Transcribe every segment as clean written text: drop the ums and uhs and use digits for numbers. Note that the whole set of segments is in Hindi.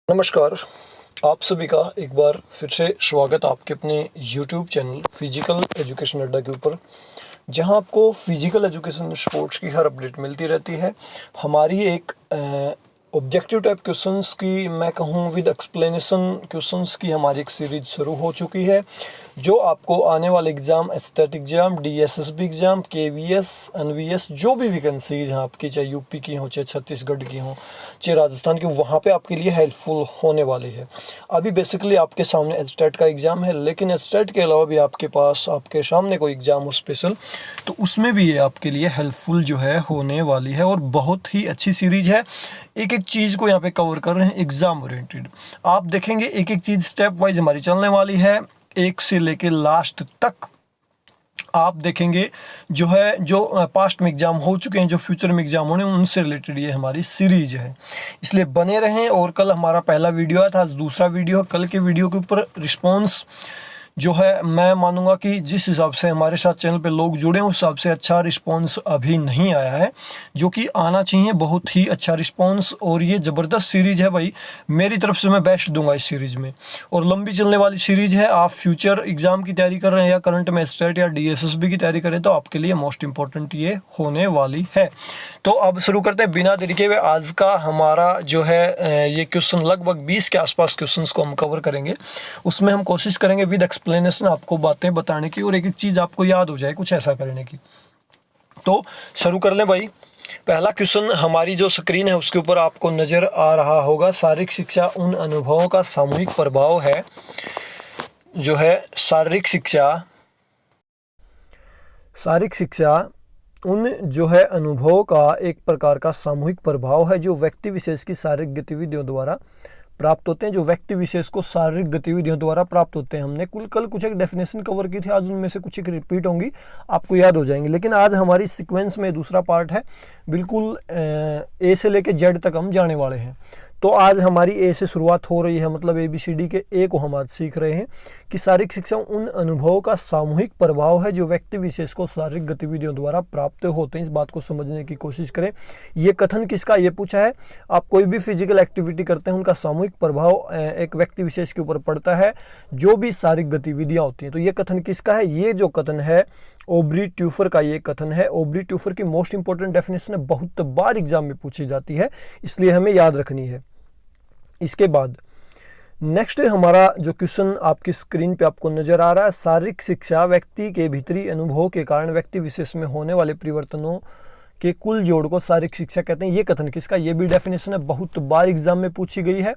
नमस्कार। आप सभी का एक बार फिर से स्वागत आपके अपने YouTube चैनल फिजिकल एजुकेशन अड्डा के ऊपर, जहां आपको फिजिकल एजुकेशन स्पोर्ट्स की हर अपडेट मिलती रहती है। हमारी एक ऑब्जेक्टिव टाइप क्वेश्चंस की, मैं कहूं विद एक्सप्लेनेशन क्वेश्चंस की हमारी एक सीरीज शुरू हो चुकी है, जो आपको आने वाले exam, state exam, DSSB exam, KVS, NVS, जो भी वैकेंसीज हैं आपकी, चाहे यूपी की हों, चाहे छत्तीसगढ़ की हों, चाहे राजस्थान की, वहाँ पे आपके लिए हेल्पफुल होने वाली है। अभी बेसिकली आपके सामने स्टैट का एग्ज़ाम है, लेकिन स्टैट के अलावा भी आपके पास, आपके सामने कोई एग्ज़ाम हो स्पेशल, तो उसमें भी ये आपके लिए हेल्पफुल जो है होने वाली है। और बहुत ही अच्छी सीरीज है, एक एक चीज़ को यहाँ पे कवर कर रहे हैं एग्ज़ाम ओरिएंटेड। आप देखेंगे एक एक चीज़ स्टेप वाइज हमारी चलने वाली है, एक से लेके लास्ट तक। आप देखेंगे जो है, जो पास्ट में एग्ज़ाम हो चुके हैं, जो फ्यूचर में एग्ज़ाम होने, उनसे रिलेटेड ये हमारी सीरीज है, इसलिए बने रहें। और कल हमारा पहला वीडियो आया था, आज दूसरा वीडियो है। कल के वीडियो के ऊपर रिस्पॉन्स जो है, मैं मानूंगा कि जिस हिसाब से हमारे साथ चैनल पे लोग जुड़े हैं, उस हिसाब से अच्छा रिस्पांस अभी नहीं आया है, जो कि आना चाहिए। बहुत ही अच्छा रिस्पांस, और ये ज़बरदस्त सीरीज़ है भाई, मेरी तरफ से मैं बेस्ट दूंगा इस सीरीज़ में। और लंबी चलने वाली सीरीज़ है। आप फ्यूचर एग्ज़ाम की तैयारी कर रहे हैं, या करंट में स्टेट या DSSB की तैयारी करें, तो आपके लिए मोस्ट इंपॉर्टेंट ये होने वाली है। तो अब शुरू करते हैं बिना देरी के हुए। आज का हमारा जो है ये क्वेश्चन, लगभग 20 के आसपास क्वेश्चंस को हम कवर करेंगे। उसमें हम कोशिश करेंगे विद एक्सप्लेनेशन आपको बातें बताने की, और एक एक चीज़ आपको याद हो जाए, कुछ ऐसा करने की। तो शुरू कर लें भाई। पहला क्वेश्चन हमारी जो स्क्रीन है उसके ऊपर आपको नज़र आ रहा होगा, शारीरिक शिक्षा उन अनुभवों का सामूहिक प्रभाव है। जो है शारीरिक शिक्षा उन जो है अनुभवों का एक प्रकार का सामूहिक प्रभाव है, जो व्यक्ति विशेष की शारीरिक गतिविधियों द्वारा प्राप्त होते हैं। जो व्यक्ति विशेष को शारीरिक गतिविधियों द्वारा प्राप्त होते हैं। हमने कल कुछ एक डेफिनेशन कवर की थी, आज उनमें से कुछ एक रिपीट होंगी, आपको याद हो जाएंगे। लेकिन आज हमारी सीक्वेंस में दूसरा पार्ट है, बिल्कुल A से लेके Z तक हम जाने वाले हैं। तो आज हमारी A से शुरुआत हो रही है, मतलब ABCD के A को हम आज सीख रहे हैं कि शारीरिक शिक्षा उन अनुभवों का सामूहिक प्रभाव है, जो व्यक्ति विशेष को शारीरिक गतिविधियों द्वारा प्राप्त होते हैं। इस बात को समझने की कोशिश करें। ये कथन किसका, ये पूछा है। आप कोई भी फिजिकल एक्टिविटी करते हैं, उनका सामूहिक प्रभाव एक व्यक्ति विशेष के ऊपर पड़ता है, जो भी शारीरिक गतिविधियां होती हैं। तो ये कथन किसका है? ये जो कथन है ओब्री ट्यूफर का ये कथन है। ओब्री ट्यूफर की मोस्ट इंपॉर्टेंट डेफिनेशन है, बहुत बार एग्जाम में पूछी जाती है, इसलिए हमें याद रखनी है। इसके बाद नेक्स्ट हमारा जो क्वेश्चन आपकी स्क्रीन पे आपको नजर आ रहा है, शारीरिक शिक्षा व्यक्ति के भीतरी अनुभवों के कारण व्यक्ति विशेष में होने वाले परिवर्तनों के कुल जोड़ को शारीरिक शिक्षा कहते हैं। ये कथन किसका? ये भी डेफिनेशन है, बहुत बार एग्जाम में पूछी गई है,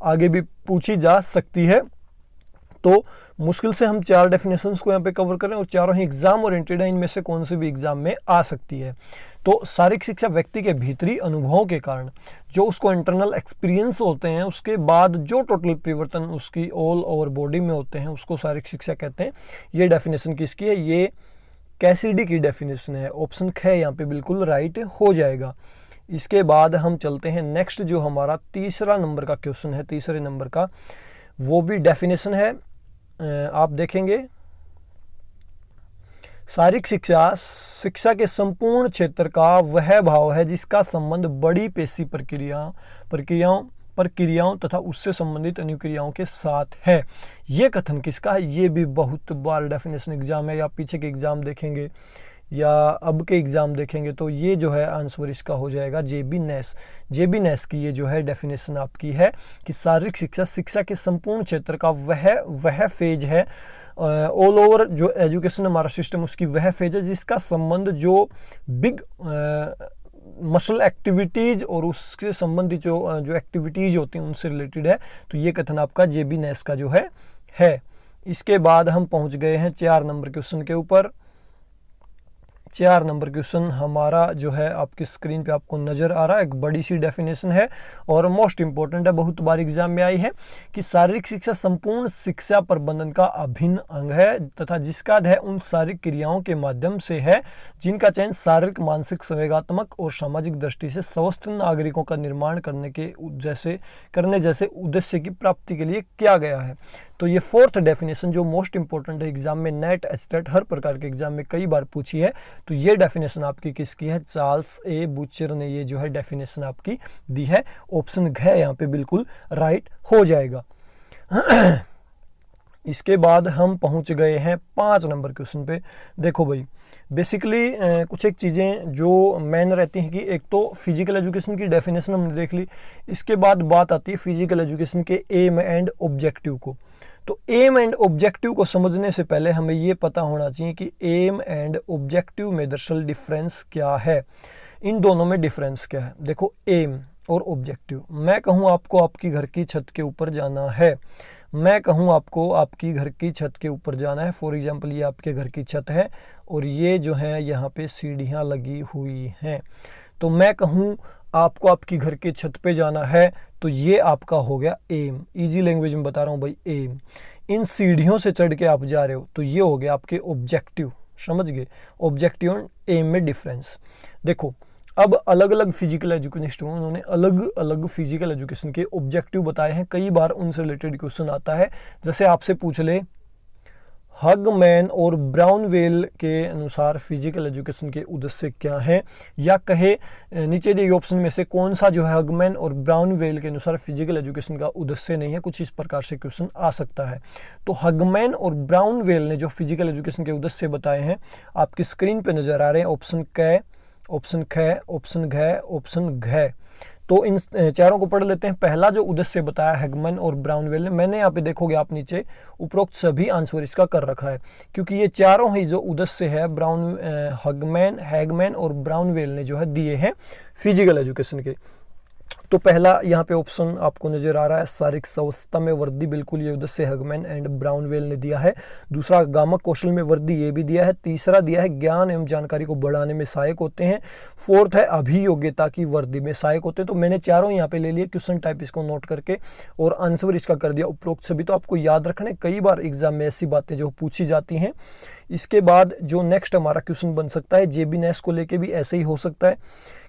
आगे भी पूछी जा सकती है। तो मुश्किल से हम 4 डेफिनेशंस को यहाँ पे कवर करें, और चारों ही एग्जाम ओरिएंटेड है, इनमें से कौन से भी एग्जाम में आ सकती है। तो शारीरिक शिक्षा व्यक्ति के भीतरी अनुभवों के कारण, जो उसको इंटरनल एक्सपीरियंस होते हैं, उसके बाद जो टोटल परिवर्तन उसकी ऑल ओवर बॉडी में होते हैं, उसको शारीरिक शिक्षा कहते हैं। ये डेफिनेशन किसकी है? ये कैसिडी की डेफिनेशन है। ऑप्शन ख यहाँ पे बिल्कुल राइट हो जाएगा। इसके बाद हम चलते हैं नेक्स्ट, जो हमारा तीसरा नंबर का क्वेश्चन है, तीसरे नंबर का, वो भी डेफिनेशन है। आप देखेंगे, शारीरिक शिक्षा के संपूर्ण क्षेत्र का वह भाव है जिसका संबंध बड़ी पेशी प्रक्रियाओं तथा उससे संबंधित अनुक्रियाओं के साथ है। ये कथन किसका है? ये भी बहुत बार डेफिनेशन एग्जाम है, या पीछे के एग्जाम देखेंगे या अब के एग्जाम देखेंगे, तो ये जो है आंसर इसका हो जाएगा JB नैश की ये जो है डेफिनेशन आपकी है कि शारीरिक शिक्षा के संपूर्ण क्षेत्र का वह फेज है, ऑल ओवर जो एजुकेशन हमारा सिस्टम, उसकी वह फेज है जिसका संबंध जो बिग मसल एक्टिविटीज़ और उसके संबंधित जो एक्टिविटीज़ होती हैं उनसे रिलेटेड है। तो ये कथन आपका JB नैश का जो है। इसके बाद हम पहुंच गए हैं 4 नंबर क्वेश्चन के ऊपर। 4 नंबर क्वेश्चन हमारा जो है आपकी स्क्रीन पे आपको नज़र आ रहा है, एक बड़ी सी डेफिनेशन है और मोस्ट इंपॉर्टेंट है, बहुत बार एग्जाम में आई है कि शारीरिक शिक्षा संपूर्ण शिक्षा प्रबंधन का अभिन्न अंग है, तथा जिसका अध्ययन उन शारीरिक क्रियाओं के माध्यम से है जिनका चयन शारीरिक, मानसिक, संवेगात्मक और सामाजिक दृष्टि से स्वस्थ नागरिकों का निर्माण करने जैसे उद्देश्य की प्राप्ति के लिए किया गया है। तो ये फोर्थ डेफिनेशन जो मोस्ट इंपॉर्टेंट है एग्जाम में, नेट एस्टेट हर प्रकार के एग्जाम में कई बार पूछी है, तो ये डेफिनेशन आपकी किसकी है, चार्ल्स ए बूचर ने ये जो है डेफिनेशन आपकी दी है। ऑप्शन घ यहाँ पे बिल्कुल राइट हो जाएगा। इसके बाद हम पहुंच गए हैं 5 नंबर क्वेश्चन पे। देखो भाई, बेसिकली कुछ एक चीज़ें जो मेन रहती हैं कि एक तो फिजिकल एजुकेशन की डेफिनेशन हमने देख ली, इसके बाद बात आती है फिजिकल एजुकेशन के एम एंड ऑब्जेक्टिव को। तो एम एंड ऑब्जेक्टिव को समझने से पहले हमें ये पता होना चाहिए कि एम एंड ऑब्जेक्टिव में दरअसल डिफरेंस क्या है, इन दोनों में डिफरेंस क्या है। देखो, एम और ऑब्जेक्टिव, मैं कहूँ आपको आपकी घर की छत के ऊपर जाना है, मैं कहूँ आपको आपकी घर की छत के ऊपर जाना है। फॉर एग्जांपल ये आपके घर की छत है और ये जो है यहाँ पे सीढ़ियाँ लगी हुई हैं, तो मैं कहूँ आपको आपकी घर की छत पे जाना है, तो ये आपका हो गया एम। इजी लैंग्वेज में बता रहा हूँ भाई, एम। इन सीढ़ियों से चढ़ के आप जा रहे हो, तो ये हो गया आपके ऑब्जेक्टिव। समझ गए, ऑब्जेक्टिव और एम में डिफरेंस। देखो, अब अलग अलग फिजिकल एजुकेशनिस्ट हुए, उन्होंने अलग अलग फिजिकल एजुकेशन के ऑब्जेक्टिव बताए हैं। कई बार उनसे रिलेटेड क्वेश्चन आता है, जैसे आपसे पूछ ले हगमैन और ब्राउनवेल के अनुसार फिजिकल एजुकेशन के उद्देश्य क्या हैं, या कहे नीचे दिए ऑप्शन में से कौन सा जो है हगमैन और ब्राउनवेल के अनुसार फिजिकल एजुकेशन का उद्देश्य नहीं है, कुछ इस प्रकार से क्वेश्चन आ सकता है। तो हगमैन और ब्राउनवेल ने जो फिजिकल एजुकेशन के उद्देश्य बताए हैं आपकी स्क्रीन पे नजर आ रहे हैं, ऑप्शन क, ऑप्शन ख, ऑप्शन घ, ऑप्शन घ। तो इन चारों को पढ़ लेते हैं। पहला जो उद्देश्य बताया हैगमैन और ब्राउनवेल ने, मैंने यहाँ पे देखोगे आप नीचे उपरोक्त सभी आंसर इसका कर रखा है, क्योंकि ये चारों ही जो उद्देश्य है हैगमैन और ब्राउनवेल ने जो है दिए हैं फिजिकल एजुकेशन के। तो पहला यहाँ पे ऑप्शन आपको नजर आ रहा है, शारीरिक स्वास्थ्य में वृद्धि, बिल्कुल ये उद्देश्य हैगमैन एंड ब्राउनवेल ने दिया है। दूसरा, गामक कौशल में वृद्धि, ये भी दिया है। तीसरा दिया है ज्ञान एवं जानकारी को बढ़ाने में सहायक होते हैं। फोर्थ है अभियोग्यता की वृद्धि में सहायक होते हैं। तो मैंने चारों यहाँ पे ले लिए क्वेश्चन टाइप, इसको नोट करके और आंसर इसका कर दिया उपरोक्त सभी। तो आपको याद रखने, कई बार एग्जाम में ऐसी बातें जो पूछी जाती हैं। इसके बाद जो नेक्स्ट हमारा क्वेश्चन बन सकता है, जेबी नेस को लेके भी ऐसे ही हो सकता है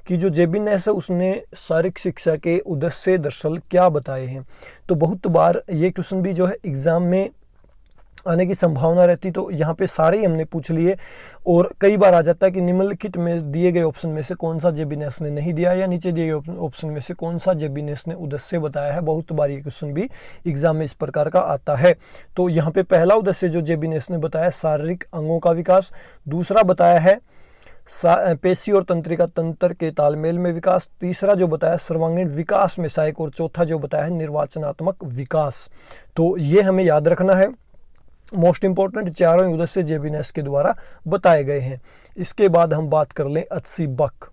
कि जो जेबी नेस है उसने शारीरिक शिक्षा के उद्देश्य दरअसल क्या बताए हैं। तो बहुत बार ये क्वेश्चन भी जो है एग्जाम में आने की संभावना रहती, तो यहाँ पे सारे ही हमने पूछ लिए। और कई बार आ जाता है कि निम्नलिखित में दिए गए ऑप्शन में से कौन सा जेबी नेस ने नहीं दिया, या नीचे दिए गए ऑप्शन में से कौन सा जेबी नेस ने उद्देश्य बताया है। बहुत बार ये क्वेश्चन भी एग्जाम में इस प्रकार का आता है। तो यहाँ पे पहला उद्देश्य जो जेबी नेस ने बताया, शारीरिक अंगों का विकास। दूसरा बताया है पेशी और तंत्रिका तंत्र के तालमेल में विकास। तीसरा जो बताया सर्वांगीण विकास में सहायक, और चौथा जो बताया है निर्वाचनात्मक विकास। तो ये हमें याद रखना है, मोस्ट इंपॉर्टेंट चारों उद्देश्य जेबी नेस के द्वारा बताए गए हैं। इसके बाद हम बात कर लें अत्सीबक।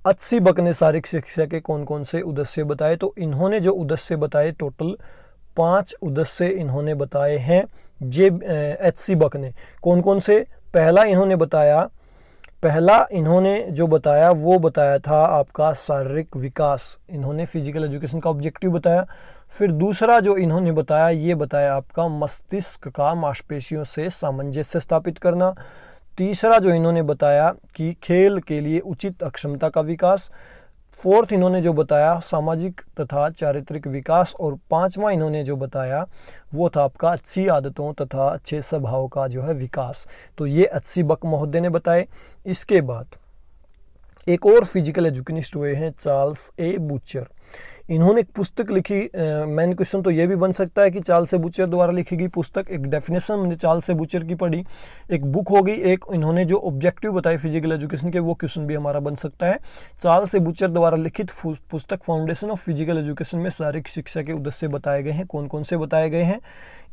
अत्सीबक ने शारीरिक शिक्षा के कौन कौन से उद्देश्य बताए, तो इन्होंने जो उद्देश्य बताए टोटल 5 उद्देश्य इन्होंने बताए हैं अत्सीबक ने। कौन कौन से? पहला इन्होंने जो बताया वो बताया था आपका शारीरिक विकास, इन्होंने फिजिकल एजुकेशन का ऑब्जेक्टिव बताया। फिर दूसरा जो इन्होंने बताया, ये बताया आपका मस्तिष्क का मांसपेशियों से सामंजस्य स्थापित करना। तीसरा जो इन्होंने बताया कि खेल के लिए उचित अक्षमता का विकास। फोर्थ इन्होंने जो बताया सामाजिक तथा चारित्रिक विकास। और पांचवा इन्होंने जो बताया वो था आपका अच्छी आदतों तथा अच्छे स्वभाव का जो है विकास। तो ये अत्सीबक महोदय ने बताए। इसके बाद एक और फिजिकल एजुकेशनिस्ट हुए हैं चार्ल्स ए बूचर। इन्होंने एक पुस्तक लिखी। मेन क्वेश्चन तो ये भी बन सकता है कि चार्ल्स ए बूचर द्वारा लिखी गई पुस्तक, एक डेफिनेशन हमने चार्ल्स ए बूचर की पढ़ी, एक बुक होगी, एक इन्होंने जो ऑब्जेक्टिव बताए फिजिकल एजुकेशन के, वो क्वेश्चन भी हमारा बन सकता है। चार्ल्स ए बूचर द्वारा लिखित पुस्तक फाउंडेशन ऑफ फिजिकल एजुकेशन में शारीरिक शिक्षा के उद्देश्य बताए गए हैं। कौन कौन से बताए गए हैं?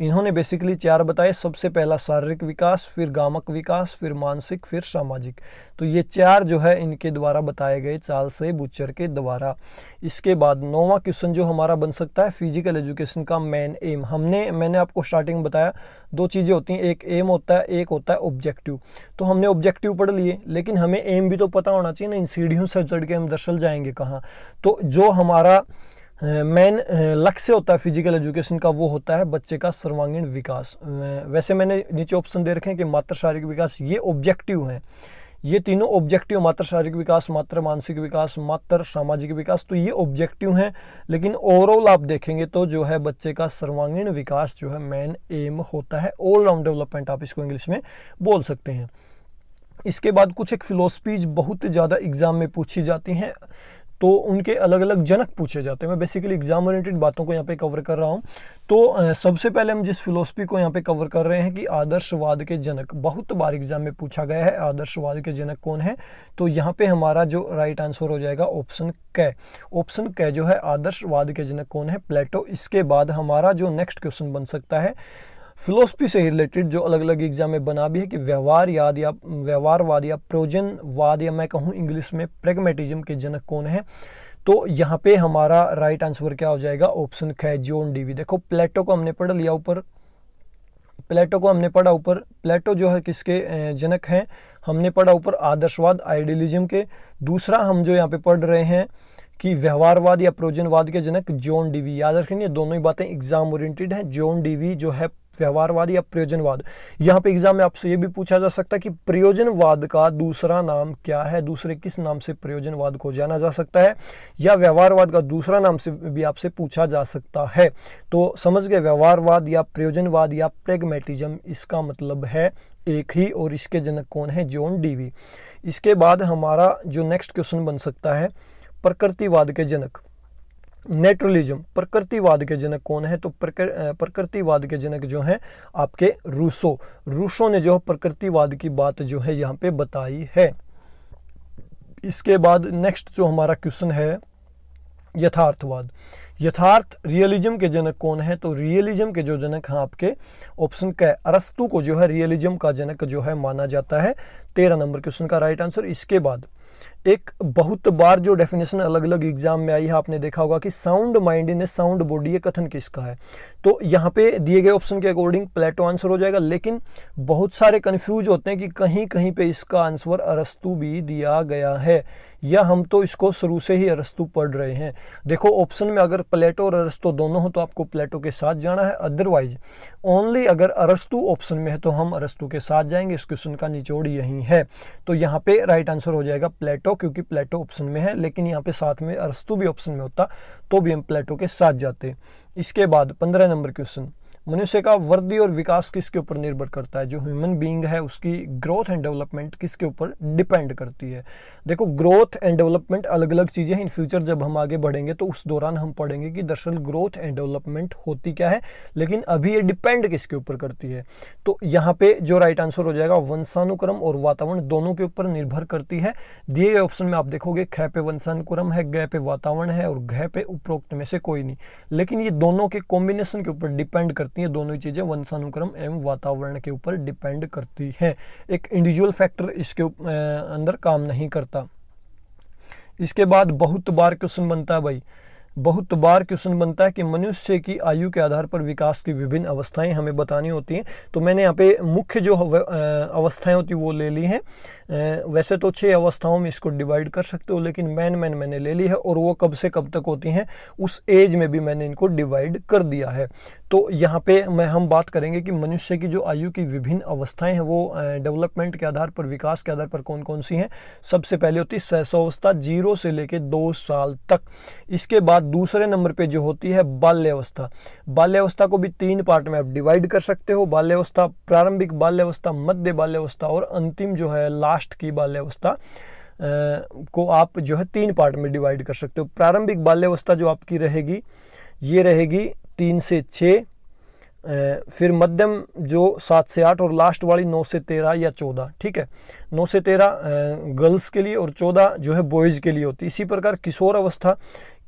इन्होंने बेसिकली 4 बताए। सबसे पहला शारीरिक विकास, फिर गामक विकास, फिर मानसिक, फिर सामाजिक। तो ये 4 जो है इनके द्वारा बताए गए चार्ल्स ए बूचर के द्वारा। इसके बाद 9वां क्वेश्चन जो हमारा बन सकता है फिजिकल एजुकेशन का मेन एम। मैंने आपको स्टार्टिंग में बताया 2 चीज़ें होती हैं, एक एम होता है, एक होता है ऑब्जेक्टिव। तो हमने ऑब्जेक्टिव पढ़ लिए, लेकिन हमें एम भी तो पता होना चाहिए ना। इन सीढ़ियों से चढ़ के हम दरअसल जाएंगे कहाँ? तो जो हमारा मेन लक्ष्य होता है फिजिकल एजुकेशन का, वो होता है बच्चे का सर्वांगीण विकास। वैसे मैंने नीचे ऑप्शन दे रखे हैं कि मात्र शारीरिक विकास, ये ऑब्जेक्टिव है। ये तीनों ऑब्जेक्टिव, मात्र शारीरिक विकास, मात्र मानसिक विकास, मात्र सामाजिक विकास, तो ये ऑब्जेक्टिव हैं। लेकिन ओवरऑल आप देखेंगे तो जो है बच्चे का सर्वांगीण विकास जो है मेन एम होता है। ऑल राउंड डेवलपमेंट आप इसको इंग्लिश में बोल सकते हैं। इसके बाद कुछ एक फिलोसफीज बहुत ज़्यादा एग्जाम में पूछी जाती हैं, तो उनके अलग अलग जनक पूछे जाते हैं। मैं बेसिकली एग्जाम ओरिएंटेड बातों को यहाँ पे कवर कर रहा हूँ। तो सबसे पहले हम जिस फिलोसफी को यहाँ पे कवर कर रहे हैं कि आदर्शवाद के जनक, बहुत बार एग्जाम में पूछा गया है आदर्शवाद के जनक कौन है। तो यहाँ पे हमारा जो राइट आंसर हो जाएगा ऑप्शन क। ऑप्शन क जो है आदर्शवाद के जनक कौन है, प्लेटो। इसके बाद हमारा जो नेक्स्ट क्वेश्चन बन सकता है फिलोसफी से रिलेटेड, जो अलग अलग एग्जाम में बना भी है, कि व्यवहारवाद या प्रयोजनवाद, या मैं कहूँ इंग्लिश में प्रैग्मेटिज्म के जनक कौन है। तो यहाँ पे हमारा राइट आंसर क्या हो जाएगा, ऑप्शन ख, जॉन डीवी। देखो प्लेटो को हमने पढ़ लिया ऊपर, प्लेटो जो है किसके जनक हैं, हमने पढ़ा ऊपर आदर्शवाद आइडियलिज्म के। दूसरा हम जो यहाँ पे पढ़ रहे हैं कि व्यवहारवाद या प्रयोजनवाद के जनक जॉन डीवी। याद रखेंगे दोनों ही बातें एग्जाम ओरिएंटेड हैं। जॉन डीवी जो है व्यवहारवाद या प्रयोजनवाद। यहाँ पे एग्जाम में आपसे ये भी पूछा जा सकता है कि प्रयोजनवाद का दूसरा नाम क्या है, दूसरे किस नाम से प्रयोजनवाद को जाना जा सकता है, या व्यवहारवाद का दूसरा नाम से भी आपसे पूछा जा सकता है। तो समझ गए, व्यवहारवाद या प्रयोजनवाद या प्रैग्मेटिज्म, इसका मतलब है एक ही, और इसके जनक कौन है, जॉन डीवी। इसके बाद हमारा जो नेक्स्ट क्वेश्चन बन सकता है प्रकृतिवाद के जनक, नेचुरलिज्म। प्रकृतिवाद के जनक कौन है, तो प्रकृतिवाद के जनक जो हैं आपके रूसो ने जो प्रकृतिवाद की बात जो है यहाँ पे बताई है। इसके बाद नेक्स्ट जो हमारा क्वेश्चन है यथार्थवाद। रियलिज्म के जनक कौन है, तो रियलिज्म के जो जनक हैं आपके ऑप्शन का अरस्तु को जो है रियलिज्म का जनक जो है माना जाता है। 13 नंबर क्वेश्चन का राइट आंसर। इसके बाद एक बहुत बार जो डेफिनेशन अलग अलग एग्जाम में आई है, आपने देखा होगा कि sound mind in A sound body, ये कथन किसका है। तो यहाँ पे दिए गए ऑप्शन के अकॉर्डिंग प्लेटो आंसर हो जाएगा, लेकिन बहुत सारे कंफ्यूज होते हैं कि कहीं कहीं पे इसका आंसर अरस्तु भी दिया गया है, या हम तो इसको शुरू से ही अरस्तु पढ़ रहे हैं। देखो ऑप्शन में अगर प्लेटो और अरस्तु दोनों हो तो आपको प्लेटो के साथ जाना है, अदरवाइज ओनली अगर अरस्तु ऑप्शन में है तो हम अरस्तु के साथ जाएंगे। इस क्वेश्चन का निचोड़ यही है। तो यहाँ पे राइट आंसर हो जाएगा प्लेटो, क्योंकि प्लेटो ऑप्शन में है, लेकिन यहाँ पे साथ में अरस्तु भी ऑप्शन में होता तो भी हम प्लेटो के साथ जाते। इसके बाद 15 नंबर क्वेश्चन, मनुष्य का वृद्धि और विकास किसके ऊपर निर्भर करता है। जो ह्यूमन बीइंग है उसकी ग्रोथ एंड डेवलपमेंट किसके ऊपर डिपेंड करती है। देखो ग्रोथ एंड डेवलपमेंट अलग अलग चीज़ें हैं। इन फ्यूचर जब हम आगे बढ़ेंगे तो उस दौरान हम पढ़ेंगे कि दरअसल ग्रोथ एंड डेवलपमेंट होती क्या है, लेकिन अभी ये डिपेंड किसके ऊपर करती है। तो यहाँ पे जो राइट आंसर हो जाएगा वंशानुक्रम और वातावरण दोनों के ऊपर निर्भर करती है। दिए गए ऑप्शन में आप देखोगे ख पे वंशानुक्रम है, ग पे वातावरण है और घ पे उपरोक्त में से कोई नहीं, लेकिन ये दोनों के कॉम्बिनेशन के ऊपर डिपेंड करती है। दोनों ही चीजें वंशानुक्रम एवं वातावरण के ऊपर डिपेंड करती हैं। एक इंडिविजुअल फैक्टर इसके अंदर काम नहीं करता। इसके बाद बहुत बार क्वेश्चन बनता है कि मनुष्य की आयु के आधार पर विकास की विभिन्न अवस्थाएं हमें बतानी होती हैं। तो मैंने यहाँ पे मुख्य जो अवस्थाएं होती वो ले ली हैं। वैसे तो 6 अवस्थाओं में इसको डिवाइड कर सकते हो, लेकिन मैंने ले ली है, और वो कब से कब तक होती हैं उस एज में भी मैंने इनको डिवाइड कर दिया है। तो यहाँ पे हम बात करेंगे कि मनुष्य की जो आयु की विभिन्न अवस्थाएं हैं वो डेवलपमेंट के आधार पर, विकास के आधार पर कौन कौन सी हैं। सबसे पहले होती है शैशवावस्था, 0 से लेकर 2 साल तक। इसके बाद दूसरे नंबर पे जो होती है बाल्यावस्था। बाल्यावस्था को भी 3 पार्ट में आप डिवाइड कर सकते हो। बाल्यावस्था, प्रारंभिक बाल्यावस्था, मध्य बाल्यावस्था और अंतिम जो है लास्ट की बाल्यावस्था को आप जो है 3 पार्ट में डिवाइड कर सकते हो। प्रारंभिक बाल्यावस्था जो आपकी रहेगी ये रहेगी 3 से 6, फिर मध्यम जो 7 से 8 और लास्ट वाली 9 से 13 या 14। ठीक है, 9 से 13 गर्ल्स के लिए और 14 जो है बॉयज़ के लिए होती है। इसी प्रकार किशोर अवस्था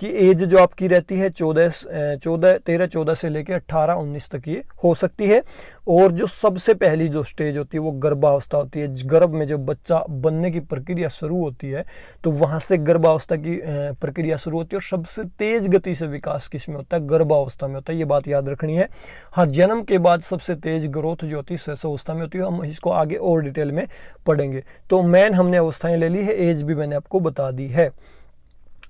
की एज जो आपकी रहती है 13-14 से लेकर 18-19 तक ये हो सकती है। और जो सबसे पहली जो स्टेज होती है वो गर्भावस्था होती है। गर्भ में जब बच्चा बनने की प्रक्रिया शुरू होती है तो वहाँ से गर्भावस्था की प्रक्रिया शुरू होती है, और सबसे तेज गति से विकास किस में होता है, गर्भावस्था में होता है। ये बात याद रखनी है। हाँ, जन्म के बाद सबसे तेज ग्रोथ जो होती है शैशवावस्था में होती है। हम इसको आगे और डिटेल में पढ़ेंगे। तो हमने अवस्थाएं ले ली है, एज भी मैंने आपको बता दी है।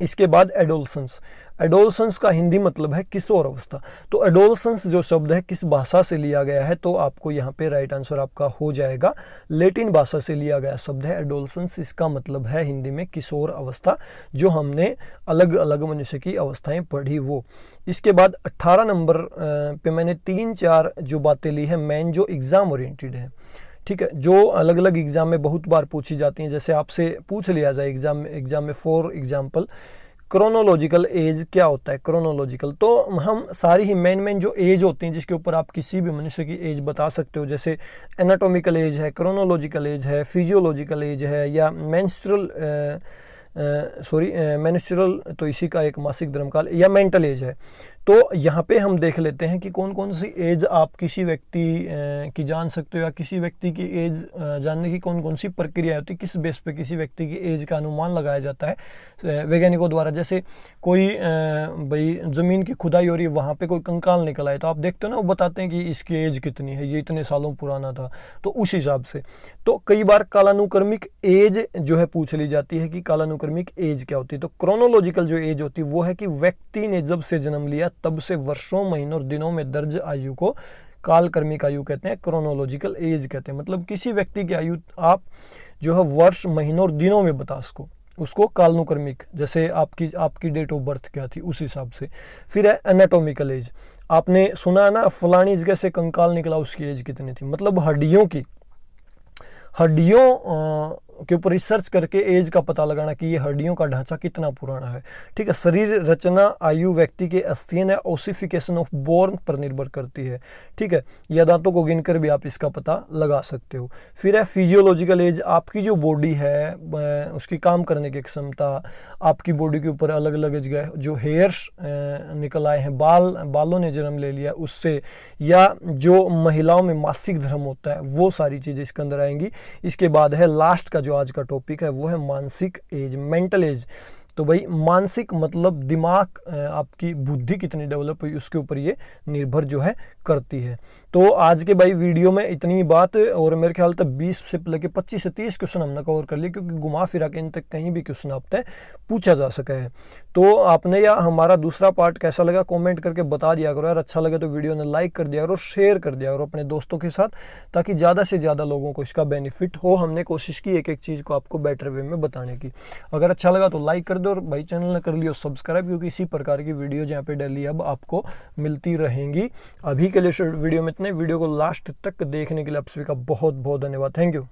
इसके बाद एडोलसेंस। एडोलसेंस का हिंदी मतलब है किशोर अवस्था। तो एडोलसेंस जो शब्द है किस भाषा से लिया गया है, तो आपको यहाँ पे राइट आंसर आपका हो जाएगा, लैटिन भाषा से लिया गया शब्द है एडोलसेंस। इसका मतलब है हिंदी में किशोर अवस्था, जो हमने अलग अलग मनुष्य की अवस्थाएं पढ़ी वो। इसके बाद 18 नंबर पे मैंने 3-4 जो बातें ली है मेन, जो एग्जाम ओरिएंटेड है, ठीक है, जो अलग अलग एग्जाम में बहुत बार पूछी जाती हैं। जैसे आपसे पूछ लिया जाए एग्जाम में फॉर एग्जाम्पल, क्रोनोलॉजिकल एज क्या होता है, क्रोनोलॉजिकल, तो हम सारी ही मेन जो एज होती हैं जिसके ऊपर आप किसी भी मनुष्य की एज बता सकते हो, जैसे एनाटॉमिकल एज है, क्रोनोलॉजिकल एज है, फिजियोलॉजिकल एज है, या मेंस्ट्रुअल तो इसी का एक मासिक धर्मकाल, या मेंटल एज है। तो यहाँ पे हम देख लेते हैं कि कौन कौन सी एज आप किसी व्यक्ति की जान सकते हो, या किसी व्यक्ति की एज जानने की कौन कौन सी प्रक्रिया होती है, किस बेस पे किसी व्यक्ति की एज का अनुमान लगाया जाता है वैज्ञानिकों द्वारा। जैसे कोई भाई ज़मीन की खुदाई हो रही है, वहाँ पे कोई कंकाल निकल आए, तो आप देखते हो ना, वो बताते हैं कि इसकी एज कितनी है, ये इतने सालों पुराना था, तो उस हिसाब से। तो कई बार कालानुक्रमिक एज जो है पूछ ली जाती है कि कालानुक्रमिक एज क्या होती है। तो क्रोनोलॉजिकल जो एज होती है वो है कि व्यक्ति ने जब से जन्म लिया तब से वर्षों, महीनों और दिनों में दर्ज आयु को कालक्रमिक आयु कहते हैं, क्रोनोलॉजिकल एज कहते हैं। मतलब किसी व्यक्ति की आयु आप जो है वर्ष, महीनों और दिनों में बता सको, उसको कालानुक्रमिक, जैसे आपकी डेट ऑफ बर्थ क्या थी उस हिसाब से। फिर है एनाटॉमिकल एज। आपने सुना ना, फलानी जगह से कंकाल निकला, उसकी एज कितनी थी, मतलब हड्डियों के ऊपर रिसर्च करके एज का पता लगाना कि ये हड्डियों का ढांचा कितना पुराना है, ठीक है। शरीर रचना आयु व्यक्ति के अस्थीन या ओसिफिकेशन ऑफ बोर्न पर निर्भर करती है, ठीक है, या दांतों को गिनकर भी आप इसका पता लगा सकते हो। फिर है फिजियोलॉजिकल एज। आपकी जो बॉडी है उसकी काम करने की क्षमता, आपकी बॉडी के ऊपर अलग अलग जगह जो हेयर्स निकल आए हैं, बालों ने जन्म ले लिया उससे, या जो महिलाओं में मासिक धर्म होता है, वो सारी चीज़ें इसके अंदर आएंगी। इसके बाद है लास्ट का जो आज का टॉपिक है वो है मानसिक एज, मेंटल एज। तो भाई मानसिक मतलब दिमाग, आपकी बुद्धि कितनी डेवलप हुई उसके ऊपर ये निर्भर जो है करती है। तो आज के भाई वीडियो में इतनी बात, और मेरे ख्याल तक 20 से लेकर 25 से 30 क्वेश्चन हमने कवर कर लिए, क्योंकि घुमा फिरा के इन तक कहीं भी क्वेश्चन आपसे पूछा जा सका है। तो आपने या हमारा दूसरा पार्ट कैसा लगा कमेंट करके बता दिया करो यार। अच्छा लगे तो वीडियो ने लाइक कर दिया करो, शेयर कर दिया करो अपने दोस्तों के साथ, ताकि ज़्यादा से ज़्यादा लोगों को इसका बेनिफिट हो। हमने कोशिश की एक एक चीज़ को आपको बेटर वे में बताने की। अगर अच्छा लगा तो लाइक कर दो, और भाई चैनल ने कर लियो सब्सक्राइब, क्योंकि इसी प्रकार की वीडियो जहाँ पे डेली अब आपको मिलती रहेंगी। अभी के लिए वीडियो में इतने। वीडियो को लास्ट तक देखने के लिए आप सभी का बहुत बहुत धन्यवाद। Thank you.